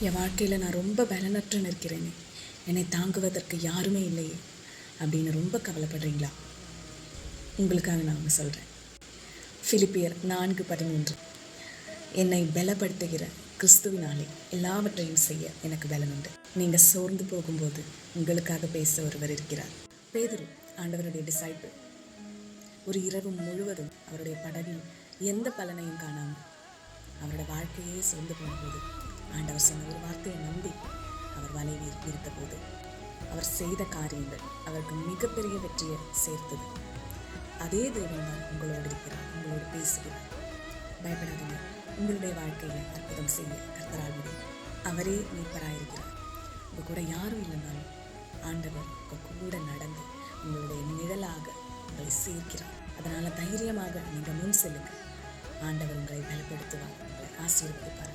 என் வாழ்க்கையில் நான் ரொம்ப பலனற்று நிற்கிறேனே, என்னை தாங்குவதற்கு யாருமே இல்லையே அப்படின்னு ரொம்ப கவலைப்படுறீங்களா? உங்களுக்காக நான் ஒன்று சொல்கிறேன். பிலிப்பியர் 4:13, என்னை பலப்படுத்துகிற கிறிஸ்துவினாலே எல்லாவற்றையும் செய்ய எனக்கு பலன் உண்டு. நீங்கள் சோர்ந்து போகும்போது உங்களுக்காக பேச ஒருவர் இருக்கிறார். பேதுரு, ஆண்டவருடைய டிசைபிள், ஒரு இரவு முழுவதும் அவருடைய படகில் எந்த பலனையும் காணாமல் அவருடைய வாழ்க்கையே சோர்ந்து போனபோது ஆண்டவர் சொன்ன ஒரு வார்த்தையை நம்பி அவர் வலை விரித்த போது அவர் செய்த காரியங்கள் அவருக்கு மிகப்பெரிய வெற்றியை சேர்த்தது. அதே தேவன் தான் உங்களோடு இருக்கிறார், உங்களோடு பேசுகிறார். பயப்படாதீங்க. உங்களுடைய வாழ்க்கையில் அற்புதம் செய்ய கர்த்தரால் முடியும். அவரே மீட்பராயிருக்கிறார். உங்கள் கூட யாரும் இல்லைனாலும் ஆண்டவர் உங்கள் கூட நடந்து உங்களுடைய நிழலாக உங்களை சேர்க்கிறார். அதனால் தைரியமாக நீங்கள் முன் செல்லுங்கள். ஆண்டவர் உங்களை பலப்படுத்துவார், உங்களை ஆசீர்வதிப்பார்.